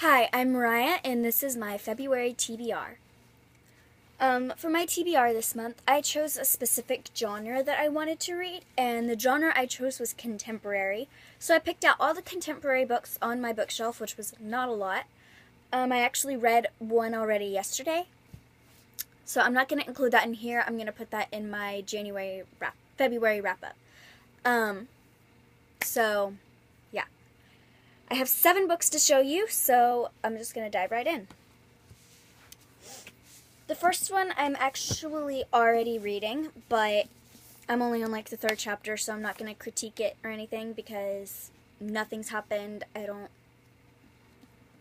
Hi, I'm Mariah, and this is my February TBR. For my TBR this month, I chose a specific genre that I wanted to read, and the genre I chose was contemporary. So I picked out all the contemporary books on my bookshelf, which was not a lot. I actually read one already yesterday, so I'm not going to include that in here. I'm going to put that in my February wrap-up. So, yeah. I have 7 books to show you, so I'm just going to dive right in. The first one I'm actually already reading, but I'm only on like the 3rd chapter, so I'm not going to critique it or anything because nothing's happened. I don't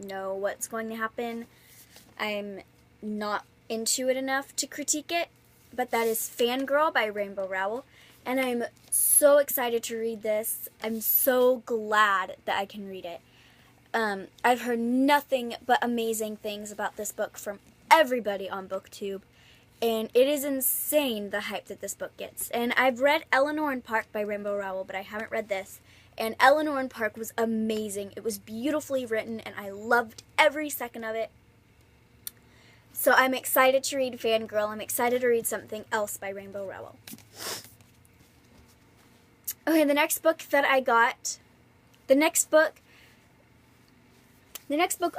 know what's going to happen. I'm not into it enough to critique it, but that is Fangirl by Rainbow Rowell, and I'm so excited to read this. I'm so glad that I can read it. I've heard nothing but amazing things about this book from everybody on BookTube, and it is insane the hype that this book gets. And I've read Eleanor and Park by Rainbow Rowell, but I haven't read this. And Eleanor and Park was amazing. It was beautifully written, and I loved every second of it. So I'm excited to read Fangirl. I'm excited to read something else by Rainbow Rowell. Okay, the next book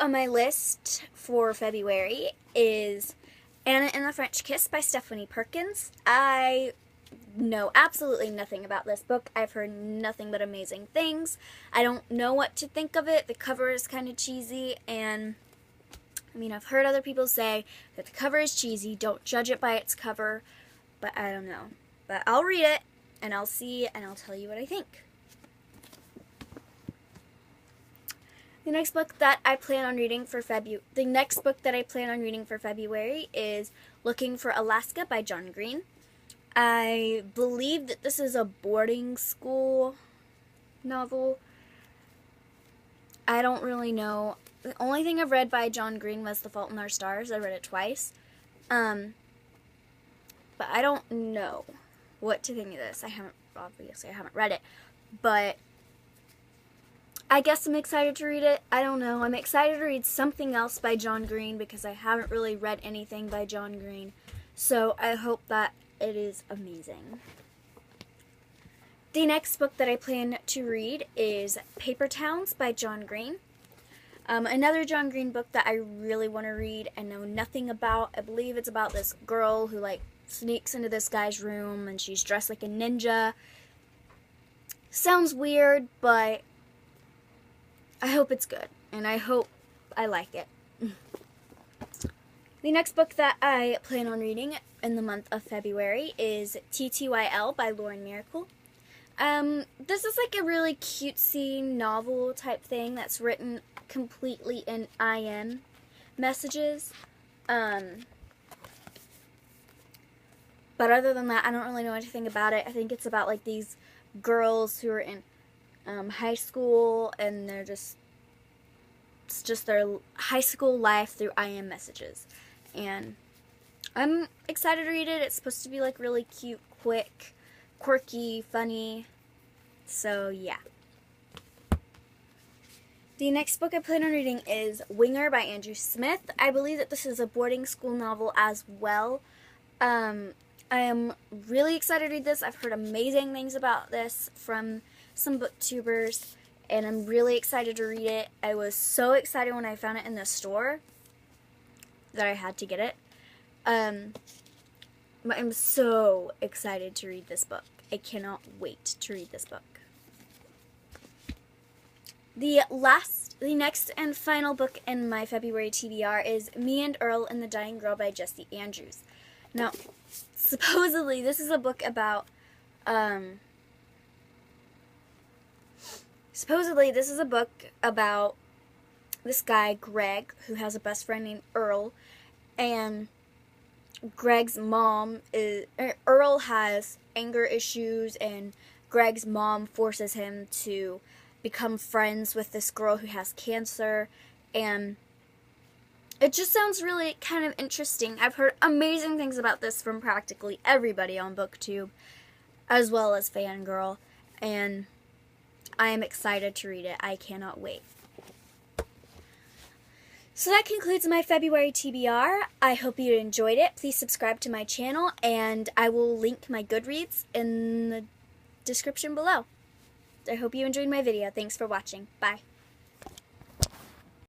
on my list for February is Anna and the French Kiss by Stephanie Perkins. I know absolutely nothing about this book. I've heard nothing but amazing things. I don't know what to think of it. The cover is kind of cheesy, and I've heard other people say that the cover is cheesy. Don't judge it by its cover, but I don't know. But I'll read it, and I'll see, and I'll tell you what I think. The next book that I plan on reading for February is Looking for Alaska by John Green. I believe that this is a boarding school novel. I don't really know. The only thing I've read by John Green was The Fault in Our Stars. I read it twice. But I don't know what to think of this. I haven't read it. But I guess I'm excited to read it. I don't know. I'm excited to read something else by John Green because I haven't really read anything by John Green. So I hope that it is amazing. The next book that I plan to read is Paper Towns by John Green. Another John Green book that I really want to read and know nothing about. I believe it's about this girl who sneaks into this guy's room and she's dressed like a ninja. Sounds weird, but I hope it's good, and I hope I like it. The next book that I plan on reading in the month of February is TTYL by Lauren Miracle. This is like a really cutesy novel type thing that's written completely in IM messages. But other than that, I don't really know anything about it. I think it's about these girls who are in high school, and it's just their high school life through IM messages, and I'm excited to read it. It's supposed to be really cute, quick, quirky, funny, so yeah. The next book I plan on reading is Winger by Andrew Smith. I believe that this is a boarding school novel as well. I am really excited to read this. I've heard amazing things about this from some booktubers, and I'm really excited to read it. I was so excited when I found it in the store that I had to get it. But I'm so excited to read this book. I cannot wait to read this book. The next and final book in my February TBR is Me and Earl and the Dying Girl by Jessie Andrews. Now, supposedly this is a book about this guy, Greg, who has a best friend named Earl, and Earl has anger issues, and Greg's mom forces him to become friends with this girl who has cancer, and it just sounds really kind of interesting. I've heard amazing things about this from practically everybody on BookTube, as well as Fangirl, and I am excited to read it. I cannot wait. So that concludes my February TBR. I hope you enjoyed it. Please subscribe to my channel, and I will link my Goodreads in the description below. I hope you enjoyed my video. Thanks for watching. Bye.